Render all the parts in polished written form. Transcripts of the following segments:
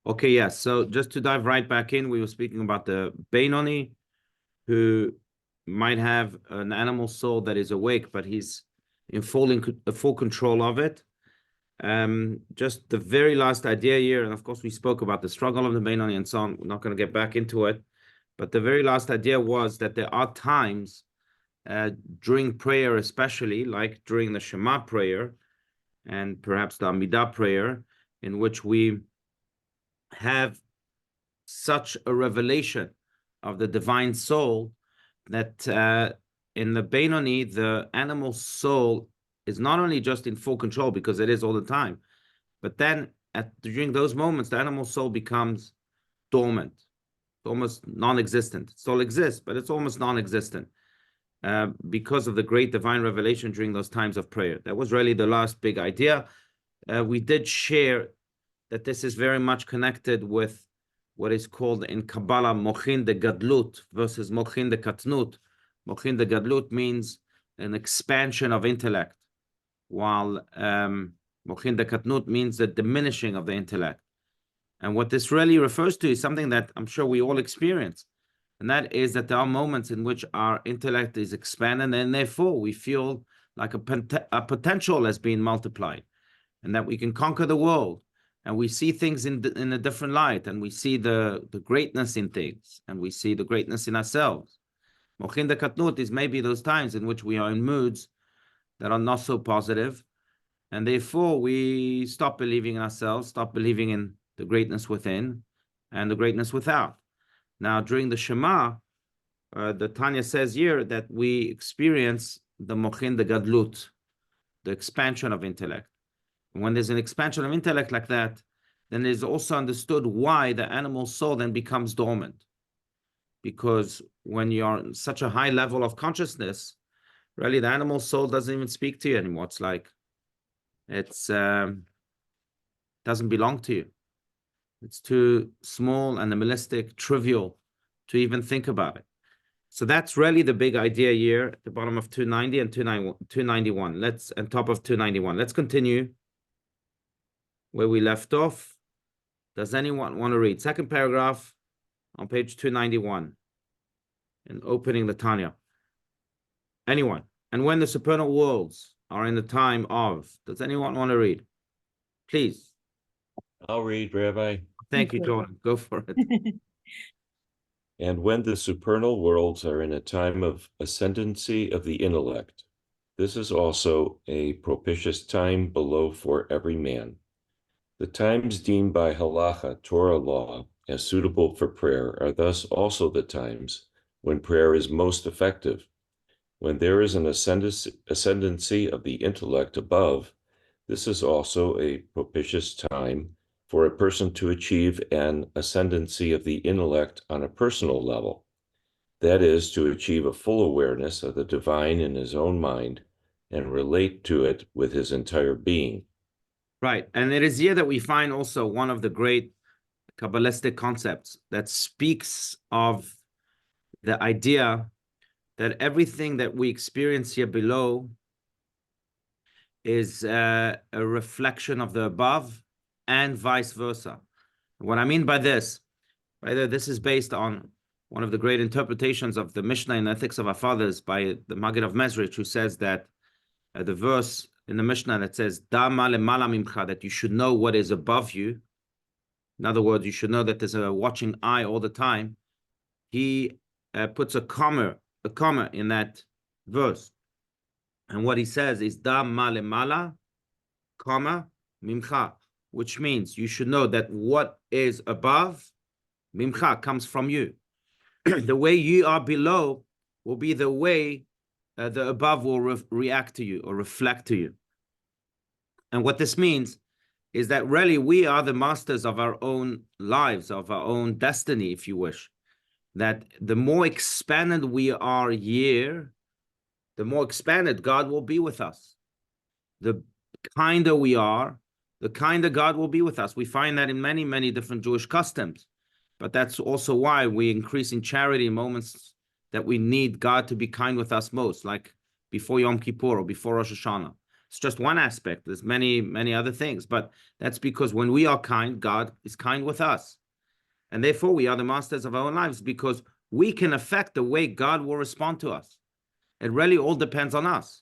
Okay, yes. So just to dive right back in, we were speaking about the Benoni, who might have an animal soul that is awake, but he's in full control of it. Just the very last idea here, and of course we spoke about the struggle of the Benoni and so on. We're not going to get back into it, but the very last idea was that there are times during prayer, especially like during the Shema prayer and perhaps the Amidah prayer, in which we have such a revelation of the divine soul that in the Benoni, the animal soul is not only just in full control, because it is all the time, but then during those moments, the animal soul becomes dormant, almost non-existent. It still exists, but it's almost non-existent because of the great divine revelation during those times of prayer. That was really the last big idea. We did share that this is very much connected with what is called in Kabbalah Mochin de Gadlut versus Mochin de Katnut. Mochin de Gadlut means an expansion of intellect, while Mochin de Katnut means the diminishing of the intellect. And what this really refers to is something that I'm sure we all experience, and that is that there are moments in which our intellect is expanded, and therefore we feel like a potential has been multiplied, and that we can conquer the world. And we see things in a different light, and we see the greatness in things, and we see the greatness in ourselves. Mochin de Katnut is maybe those times in which we are in moods that are not so positive, and therefore we stop believing in ourselves, stop believing in the greatness within and the greatness without. Now, during the Shema, the Tanya says here that we experience the Mochin de Gadlut, the expansion of intellect. When there's an expansion of intellect like that, then it is also understood why the animal soul then becomes dormant. Because when you're on such a high level of consciousness, really the animal soul doesn't even speak to you anymore. It's like it's doesn't belong to you. It's too small, animalistic, trivial to even think about it. So that's really the big idea here at the bottom of 290 and 291. Let's, on top of 291. Let's continue where we left off. Does anyone want to read? Second paragraph on page 291 in opening the Tanya. Anyone? And when the supernal worlds are in the time of, does anyone want to read? Please. I'll read, Rabbi. Thank you, Jordan. Go for it. And when the supernal worlds are in a time of ascendancy of the intellect, this is also a propitious time below for every man. The times deemed by halacha, Torah law, as suitable for prayer are thus also the times when prayer is most effective. When there is an ascendancy of the intellect above, this is also a propitious time for a person to achieve an ascendancy of the intellect on a personal level. That is, to achieve a full awareness of the divine in his own mind and relate to it with his entire being. Right. And it is here that we find also one of the great Kabbalistic concepts that speaks of the idea that everything that we experience here below is a reflection of the above and vice versa. What I mean by this, right, this is based on one of the great interpretations of the Mishnah and Ethics of Our Fathers by the Maggid of Mezrich, who says that the verse in the Mishnah that says, Da ma lemala mimcha, that you should know what is above you. In other words, you should know that there's a watching eye all the time. He puts a comma in that verse. And what he says is, Da ma lemala, comma, mimcha, which means you should know that what is above, mimcha, comes from you. The way you are below will be the way the above will react to you or reflect to you. And what this means is that really we are the masters of our own lives, of our own destiny, if you wish. That the more expanded we are here, the more expanded God will be with us. The kinder we are, the kinder God will be with us. We find that in many, many different Jewish customs. But that's also why we increase in charity in moments that we need God to be kind with us most, like before Yom Kippur or before Rosh Hashanah. It's just one aspect. There's many, many other things, but that's because when we are kind, God is kind with us. And therefore, we are the masters of our own lives because we can affect the way God will respond to us. It really all depends on us.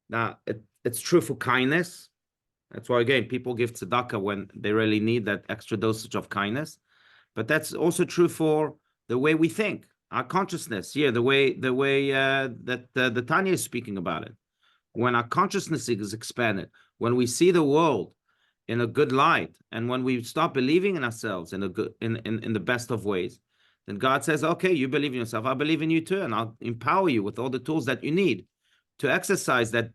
Now, it's true for kindness. That's why, again, people give tzedakah when they really need that extra dosage of kindness. But that's also true for the way we think, our consciousness. Yeah, the way that the Tanya is speaking about it. When our consciousness is expanded, when we see the world in a good light, and when we start believing in ourselves in a good, in the best of ways, then God says, okay, you believe in yourself, I believe in you too, and I'll empower you with all the tools that you need to exercise that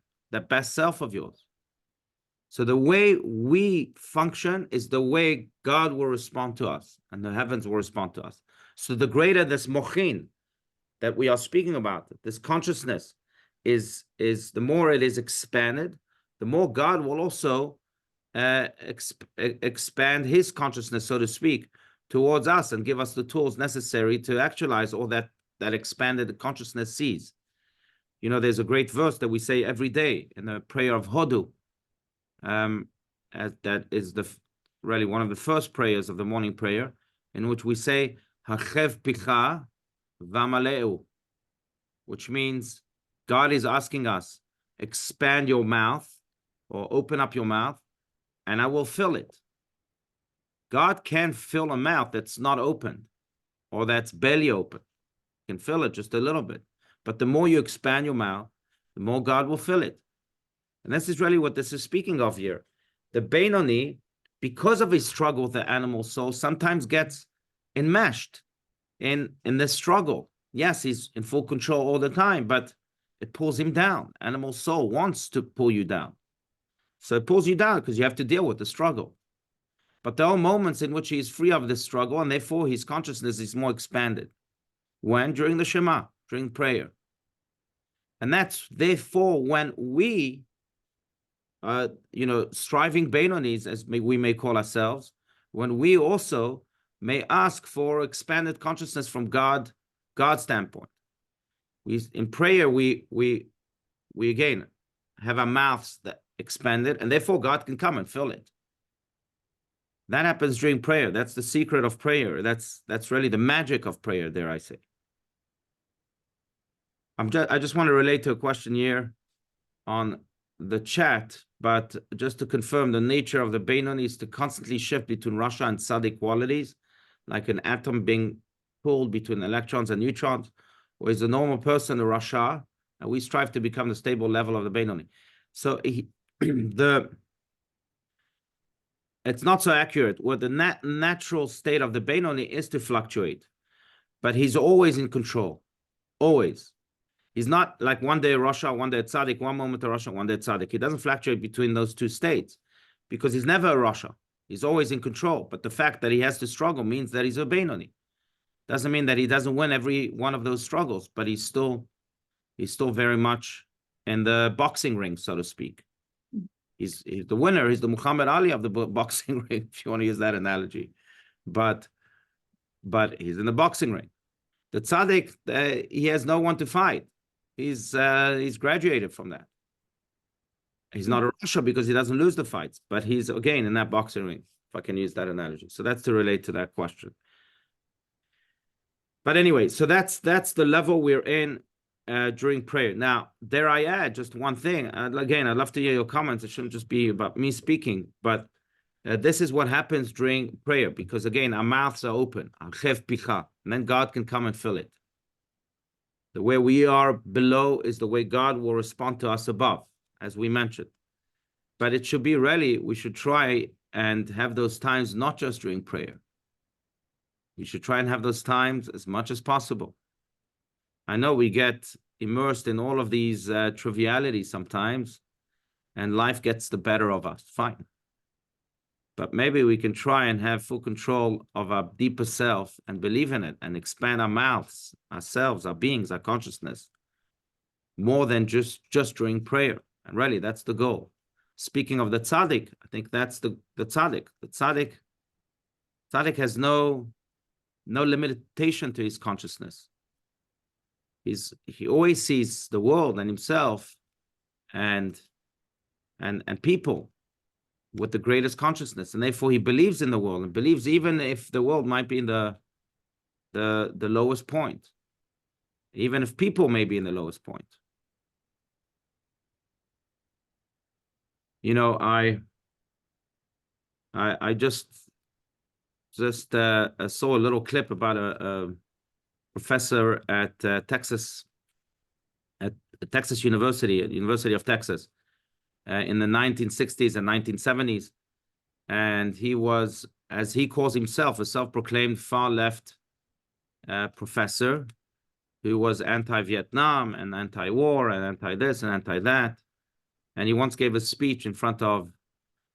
best self of yours. So the way we function is the way God will respond to us, and the heavens will respond to us. So the greater this mochin that we are speaking about, this consciousness, is the more it is expanded, the more God will also expand his consciousness, so to speak, towards us and give us the tools necessary to actualize all that expanded consciousness sees. You know, there's a great verse that we say every day in the prayer of Hodu. That is really one of the first prayers of the morning prayer, in which we say Hachev picha v'amaleu, which means God is asking us, expand your mouth or open up your mouth, and I will fill it. God can fill a mouth that's not open or that's barely open. He can fill it just a little bit. But the more you expand your mouth, the more God will fill it. And this is really what this is speaking of here. The Benoni, because of his struggle with the animal soul, sometimes gets enmeshed in this struggle. Yes, he's in full control all the time, but it pulls him down. Animal soul wants to pull you down. So it pulls you down because you have to deal with the struggle. But there are moments in which he is free of this struggle, and therefore his consciousness is more expanded. When? During the Shema, during prayer. And that's therefore when we, striving Beinonis, as we may call ourselves, when we also may ask for expanded consciousness from God's standpoint. In prayer, we again have our mouths that expanded, and therefore God can come and fill it. That happens during prayer. That's the secret of prayer. That's really the magic of prayer, dare I say. I just want to relate to a question here on the chat, but just to confirm, the nature of the Beinoni is to constantly shift between Rasha and Tzaddik qualities, like an atom being pulled between electrons and neutrons, or is a normal person a Rasha, and we strive to become the stable level of the Beinoni. So it's not so accurate. What the natural state of the Beinoni is to fluctuate, but he's always in control, always. He's not like one day a Rasha, one day a Tzaddik, one moment a Rasha, one day a Tzaddik. He doesn't fluctuate between those two states because he's never a Rasha. He's always in control. But the fact that he has to struggle means that he's a Beinoni. Doesn't mean that he doesn't win every one of those struggles, but he's still very much in the boxing ring, so to speak. He's the winner. He's the Muhammad Ali of the boxing ring, if you want to use that analogy. But he's in the boxing ring. The Tzaddik, he has no one to fight. He's graduated from that. He's not a Rasha because he doesn't lose the fights, but he's again in that boxing ring, if I can use that analogy. So that's to relate to that question. But anyway, so that's the level we're in during prayer. Now, dare I add just one thing? Again, I'd love to hear your comments. It shouldn't just be about me speaking, but this is what happens during prayer, because again, our mouths are open, and then God can come and fill it. The way we are below is the way God will respond to us above, as we mentioned. But it should be really, we should try and have those times not just during prayer. We should try and have those times as much as possible. I know we get immersed in all of these trivialities sometimes, and life gets the better of us. Fine. But maybe we can try and have full control of our deeper self and believe in it and expand our mouths, ourselves, our beings, our consciousness, more than just during prayer. And really, that's the goal. Speaking of the tzaddik, I think that's the tzaddik. The tzaddik has no limitation to his consciousness. He always sees the world and himself, and and people with the greatest consciousness, and therefore he believes in the world and believes even if the world might be in the lowest point, even if people may be in the lowest point. You know, I just saw a little clip about a professor at Texas University, at University of Texas, in the 1960s and 1970s. And he was, as he calls himself, a self-proclaimed far-left professor who was anti-Vietnam and anti-war and anti-this and anti-that. And he once gave a speech in front of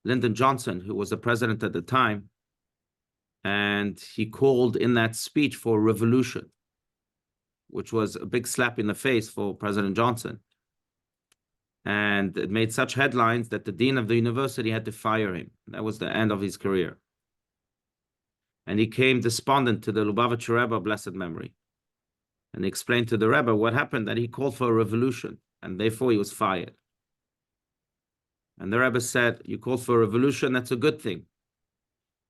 Lyndon Johnson, who was the president at the time. And he called in that speech for revolution, which was a big slap in the face for President Johnson. And it made such headlines that the dean of the university had to fire him. That was the end of his career. And he came despondent to the Lubavitcher Rebbe, blessed memory. And he explained to the Rebbe what happened, that he called for a revolution, and therefore he was fired. And the Rebbe said, you called for a revolution, that's a good thing.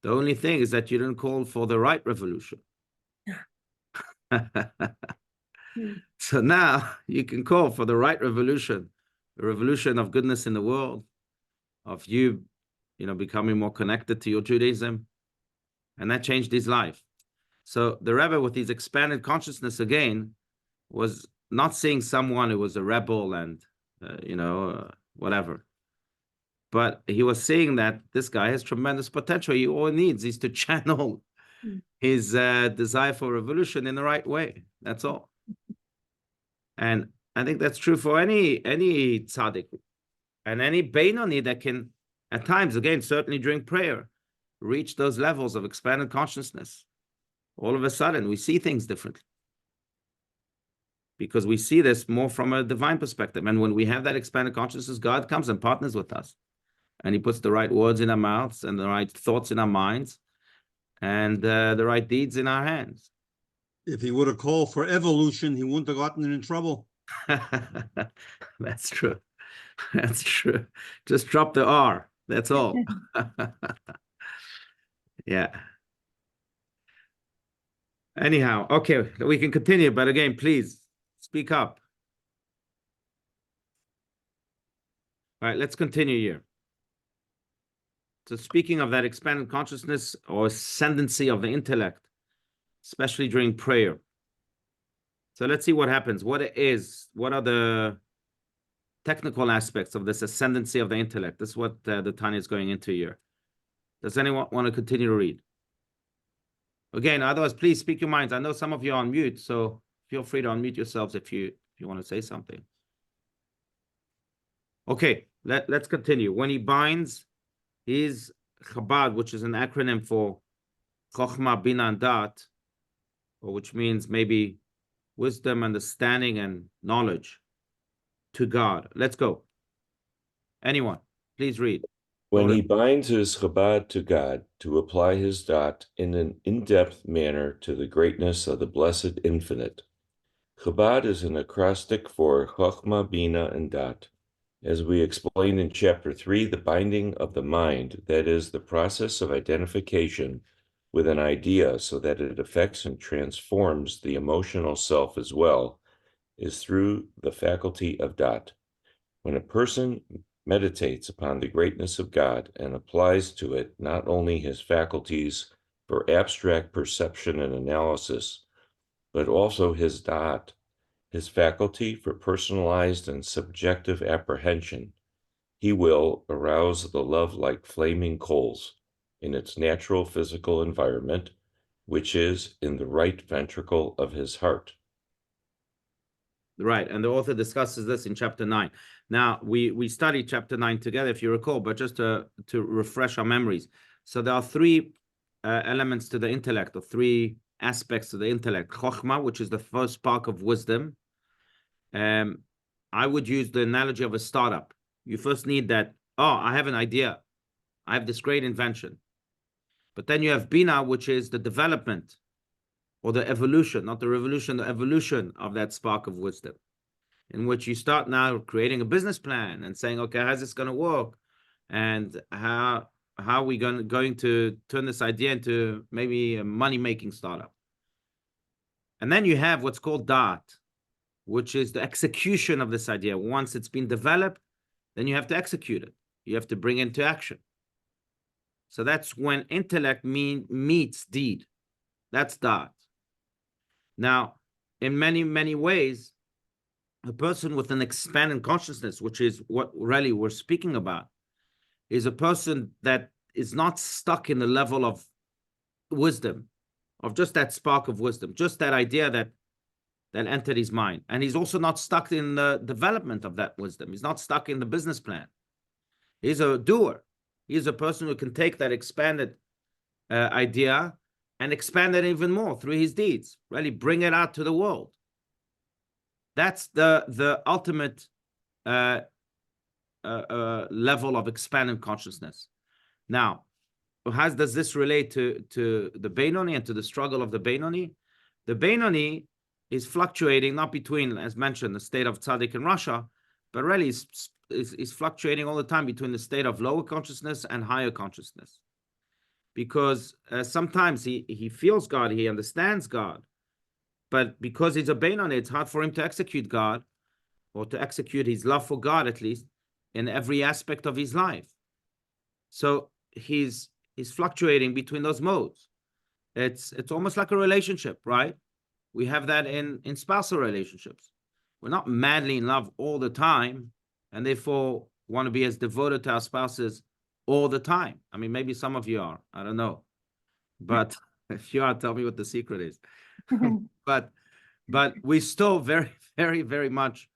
The only thing is that you didn't call for the right revolution. So now you can call for the right revolution, the revolution of goodness in the world, of you becoming more connected to your Judaism. And that changed his life. So the Rebbe, with his expanded consciousness again, was not seeing someone who was a rebel and, whatever. But he was seeing that this guy has tremendous potential. All he needs is to channel his desire for revolution in the right way. That's all. And I think that's true for any tzaddik and any Beinoni that can, at times, again, certainly during prayer, reach those levels of expanded consciousness. All of a sudden, we see things differently, because we see this more from a divine perspective. And when we have that expanded consciousness, God comes and partners with us. And he puts the right words in our mouths and the right thoughts in our minds and the right deeds in our hands. If he would have called for evolution, he wouldn't have gotten in trouble. That's true. That's true. Just drop the R. That's all. Yeah. Anyhow, okay, we can continue, but again, please speak up. All right, let's continue here. So speaking of that expanded consciousness or ascendancy of the intellect, especially during prayer. So let's see what happens. What are the technical aspects of this ascendancy of the intellect? This is what the Tanya is going into here. Does anyone want to continue to read? Again, otherwise, please speak your minds. I know some of you are on mute, so feel free to unmute yourselves if you want to say something. Okay, let's continue. When he binds his Chabad, which is an acronym for Chochmah, Bina, and Dat, or which means maybe wisdom, understanding, and knowledge, to God. Let's go. Anyone, please read. When he binds his Chabad to God to apply his dot in an in-depth manner to the greatness of the Blessed Infinite. Chabad is an acrostic for Chochmah, Bina, and Dat. As we explained in Chapter 3, the binding of the mind, that is, the process of identification with an idea so that it affects and transforms the emotional self as well, is through the faculty of Dat. When a person meditates upon the greatness of God and applies to it not only his faculties for abstract perception and analysis, but also his Dat, his faculty for personalized and subjective apprehension, he will arouse the love like flaming coals in its natural physical environment, which is in the right ventricle of his heart. Right, and the author discusses this in chapter 9. Now, we studied chapter 9 together, if you recall, but just to refresh our memories. So there are three elements to the intellect, or three aspects to the intellect. Chokhmah, which is the first spark of wisdom. I would use the analogy of a startup. You first need that, I have an idea. I have this great invention. But then you have Bina, which is the development, or the evolution, not the revolution, the evolution of that spark of wisdom. in which you start now creating a business plan and saying, okay, how's this going to work? And how are we going to turn this idea into maybe a money-making startup? And then you have what's called da'at, which is the execution of this idea. Once it's been developed, then you have to execute it. You have to bring it into action. So that's when intellect meets deed. That's da'at. Now, in many, many ways, a person with an expanded consciousness, which is what really we're speaking about, is a person that is not stuck in the level of wisdom, of just that spark of wisdom, just that idea that entered his mind. And he's also not stuck in the development of that wisdom. He's not stuck in the business plan. He's a doer. He's a person who can take that expanded idea and expand it even more through his deeds, really bring it out to the world. That's the ultimate level of expanded consciousness. Now, how does this relate to the Beinoni and to the struggle of the Beinoni? The Beinoni is fluctuating not between, as mentioned, the state of tzaddik and Rasha, but really is fluctuating all the time between the state of lower consciousness and higher consciousness. Because sometimes he feels God, he understands God, but because he's a Beinoni, it's hard for him to execute God, or to execute his love for God, at least, in every aspect of his life. So he's fluctuating between those modes. It's almost like a relationship, right? We have that in spousal relationships. We're not madly in love all the time, and therefore want to be as devoted to our spouses all the time. I mean, maybe some of you are, I don't know. But if you are, tell me what the secret is. But we still very, very, very much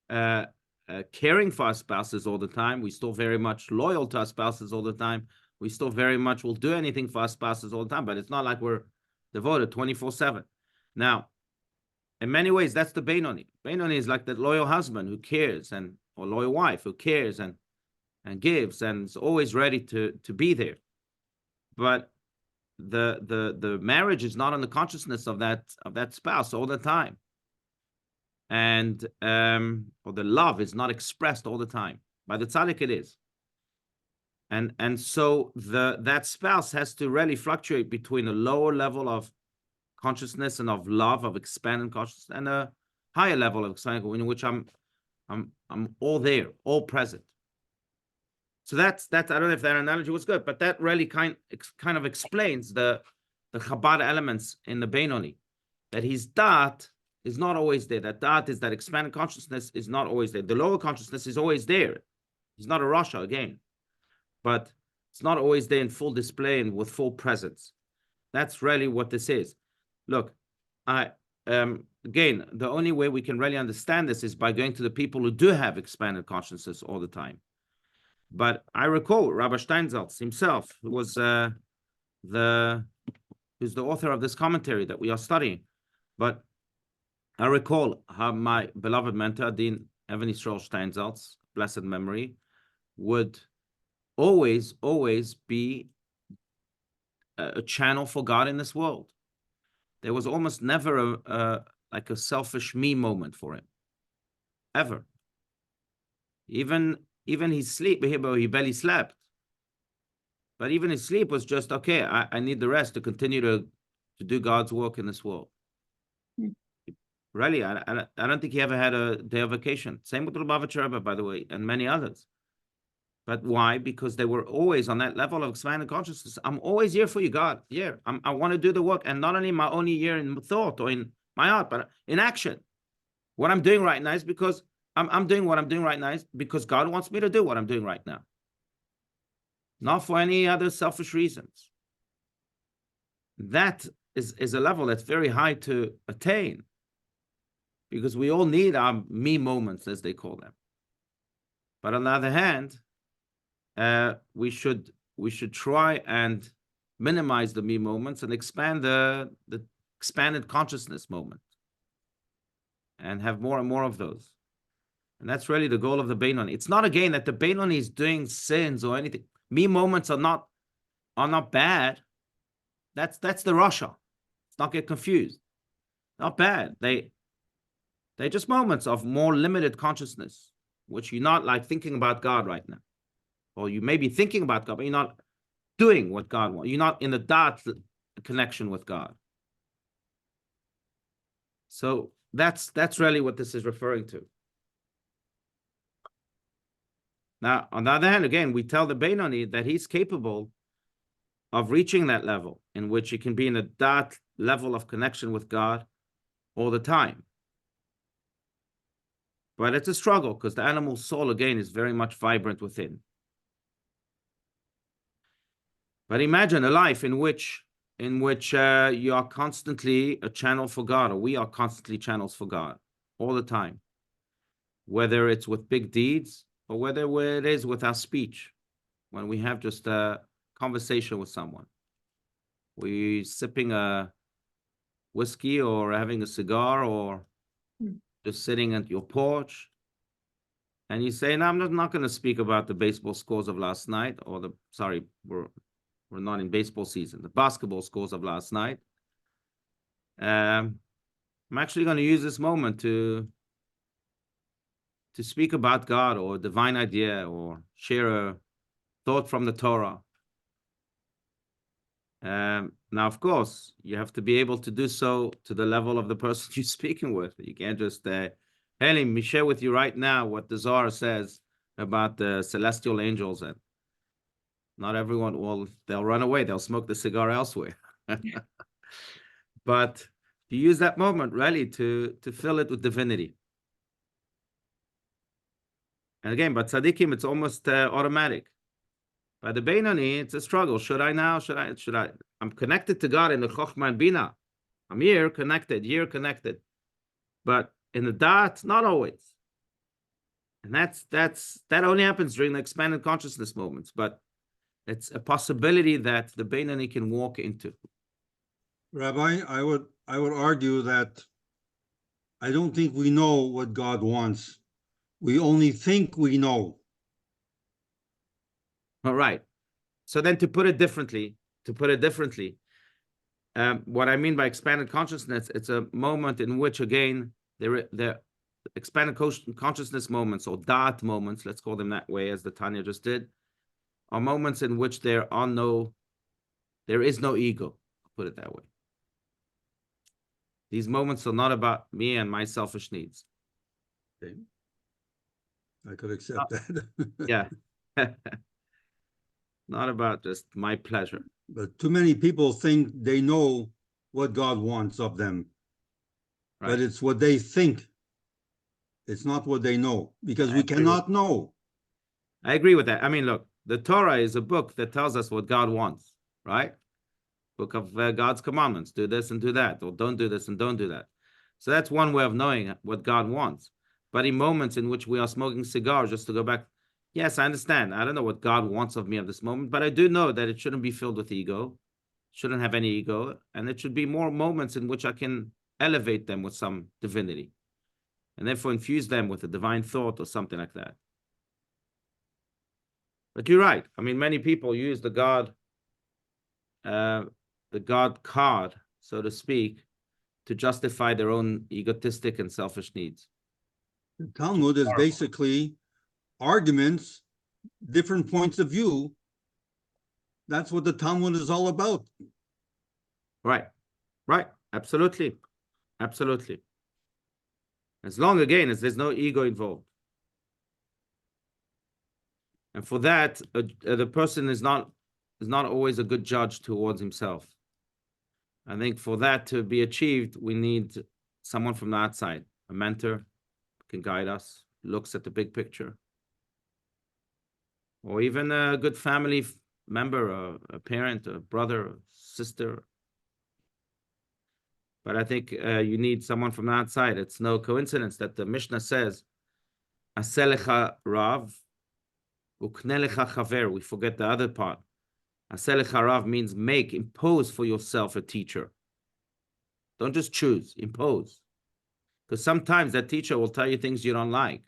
caring for our spouses all the time. We still very much loyal to our spouses all the time. We still very much will do anything for our spouses all the time, but it's not like we're devoted 24/7. Now, in many ways, that's the Beinoni. Beinoni is like the loyal husband who cares, or loyal wife who cares and gives and is always ready to be there. But the marriage is not on the consciousness of that spouse all the time. And or the love is not expressed all the time. By the tzaddik it is. And so that spouse has to really fluctuate between a lower level of consciousness and of love, of expanded consciousness, and a higher level of expanded, in which I'm all there, all present. So that's I don't know if that analogy was good, but that really kind of explains the Chabad elements in the Beinoni, that his da'at is not always there. That da'at is that expanded consciousness is not always there. The lower consciousness is always there. He's not a Rasha again, but it's not always there in full display and with full presence. That's really what this is. Look, again, the only way we can really understand this is by going to the people who do have expanded consciousness all the time. But I recall Rabbi Steinsaltz himself, who was who's the author of this commentary that we are studying. But I recall how my beloved mentor, Dean Evan Yisrael Steinsaltz, blessed memory, would always be a channel for God in this world. There was almost never like a selfish me moment for him, ever. Even his sleep, he barely slept. But even his sleep was just, okay, I need the rest to continue to do God's work in this world. Really, I don't think he ever had a day of vacation. Same with Lubavitcher Rebbe, by the way, and many others. But why? Because they were always on that level of expanded consciousness. I'm always here for you, God. Yeah, I want to do the work, and not only my only here in thought or in my heart, but in action. What I'm doing right now is because I'm doing what I'm doing right now is because God wants me to do what I'm doing right now, not for any other selfish reasons. That is a level that's very high to attain, because we all need our me moments, as they call them. But on the other hand, we should try and minimize the me moments and expand the expanded consciousness moment, and have more and more of those. And that's really the goal of the Beinoni. It's not, again, that the Beinoni is doing sins or anything. Me moments are not bad. That's the Rasha. Let's not get confused. Not bad. They They're just moments of more limited consciousness, which you're not like thinking about God right now. Or you may be thinking about God, but you're not doing what God wants. You're not in the dot connection with God. So that's really what this is referring to. Now, on the other hand, again, we tell the Beinoni that he's capable of reaching that level in which he can be in a dot level of connection with God all the time. But it's a struggle because the animal soul, again, is very much vibrant within. But imagine a life in which you are constantly a channel for God, or we are constantly channels for God all the time, whether it's with big deeds or whether it is with our speech, when we have just a conversation with someone. We sipping a whiskey or having a cigar or just sitting at your porch, and you say, no, I'm not going to speak about the baseball scores of last night, or we're not in baseball season, the basketball scores of last night. I'm actually going to use this moment to speak about God or a divine idea or share a thought from the Torah. Now, of course, you have to be able to do so to the level of the person you're speaking with. You can't just, hey, let me share with you right now what the Zohar says about the celestial angels, and not everyone they'll run away. They'll smoke the cigar elsewhere. But you use that moment really to fill it with divinity. And again, but tzaddikim, it's almost automatic. By the Beinoni, it's a struggle. Should I now? Should I? I'm connected to God in the Chochmah and Bina. I'm here connected. But in the Da'at, not always. And that only happens during the expanded consciousness moments. But it's a possibility that the Beinoni can walk into. Rabbi, I would argue that I don't think we know what God wants. We only think we know. All right. So then to put it differently, what I mean by expanded consciousness, it's a moment in which, again, the expanded consciousness moments, or Da'at moments, let's call them that way, as the Tanya just did, are moments in which there is no ego, I'll put it that way. These moments are not about me and my selfish needs. Okay. I could accept that. Yeah. Not about just my pleasure. But too many people think they know what God wants of them. Right. But it's what they think. It's not what they know, because we cannot know. I agree with that. I mean, look, the Torah is a book that tells us what God wants, right? Book of God's commandments. Do this and do that, or don't do this and don't do that. So that's one way of knowing what God wants. But in moments in which we are smoking cigars, just to go back, yes, I understand. I don't know what God wants of me at this moment, but I do know that it shouldn't be filled with ego, shouldn't have any ego, and it should be more moments in which I can elevate them with some divinity, and therefore infuse them with a divine thought or something like that. But you're right. I mean, many people use the God card, so to speak, to justify their own egotistic and selfish needs. The Talmud is basically arguments, different points of view. That's what the Talmud is all about. Right. Absolutely. As long, again, as there's no ego involved. And for that, the person is not always a good judge towards himself. I think for that to be achieved, we need someone from the outside, a mentor who can guide us, looks at the big picture. Or even a good family member, a parent, a brother, a sister. But I think you need someone from the outside. It's no coincidence that the Mishnah says, Aselecha Rav, Uknelecha Chaver. We forget the other part. Aselecha Rav means impose for yourself a teacher. Don't just choose, impose. Because sometimes that teacher will tell you things you don't like.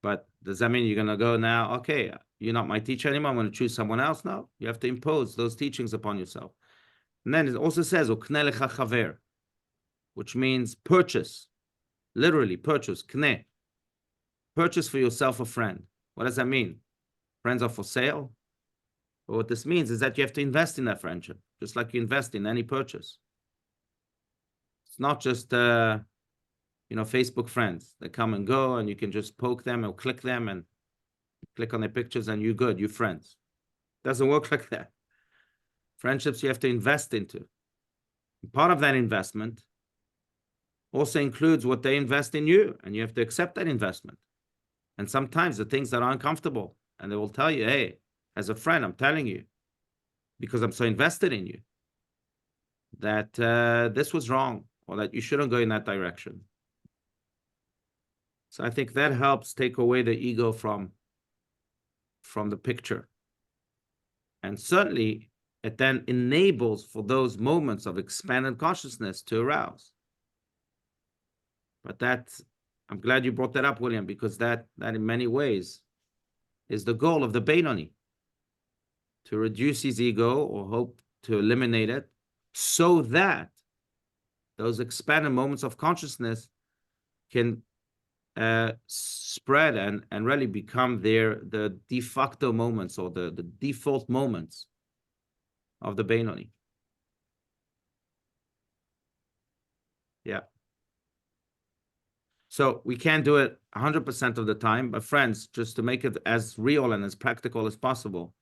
But does that mean you're going to go now, okay, you're not my teacher anymore, I'm going to choose someone else? No, you have to impose those teachings upon yourself. And then it also says, Uknelecha Chaver. which means purchase, literally purchase, kne. Purchase for yourself a friend. What does that mean? Friends are for sale? But what this means is that you have to invest in that friendship, just like you invest in any purchase. It's not just, Facebook friends that come and go and you can just poke them or click them and click on their pictures and you're good, you're friends. Doesn't work like that. Friendships you have to invest into. Part of that investment also includes what they invest in you, and you have to accept that investment. And sometimes the things that are uncomfortable, and they will tell you, hey, as a friend, I'm telling you, because I'm so invested in you, that this was wrong, or that you shouldn't go in that direction. So I think that helps take away the ego from the picture. And certainly, it then enables for those moments of expanded consciousness to arouse. But I'm glad you brought that up, William, because that in many ways is the goal of the Benoni, to reduce his ego or hope to eliminate it, so that those expanded moments of consciousness can spread and really become the de facto moments or the default moments of the Benoni. Yeah. So we can't do it 100% of the time, but friends, just to make it as real and as practical as possible,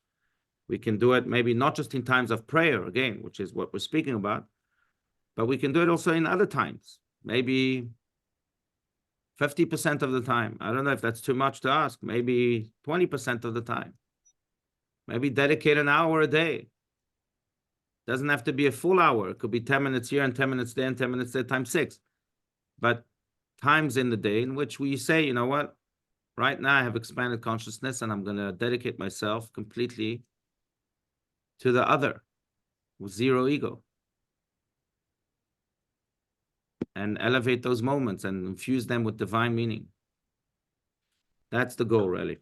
we can do it maybe not just in times of prayer, again, which is what we're speaking about, but we can do it also in other times, maybe 50% of the time. I don't know if that's too much to ask, maybe 20% of the time. Maybe dedicate an hour a day. Doesn't have to be a full hour. It could be 10 minutes here and 10 minutes there and 10 minutes there times 6. But times in the day in which we say, you know what, right now I have expanded consciousness and I'm going to dedicate myself completely to the other with zero ego, and elevate those moments and infuse them with divine meaning. That's the goal, really.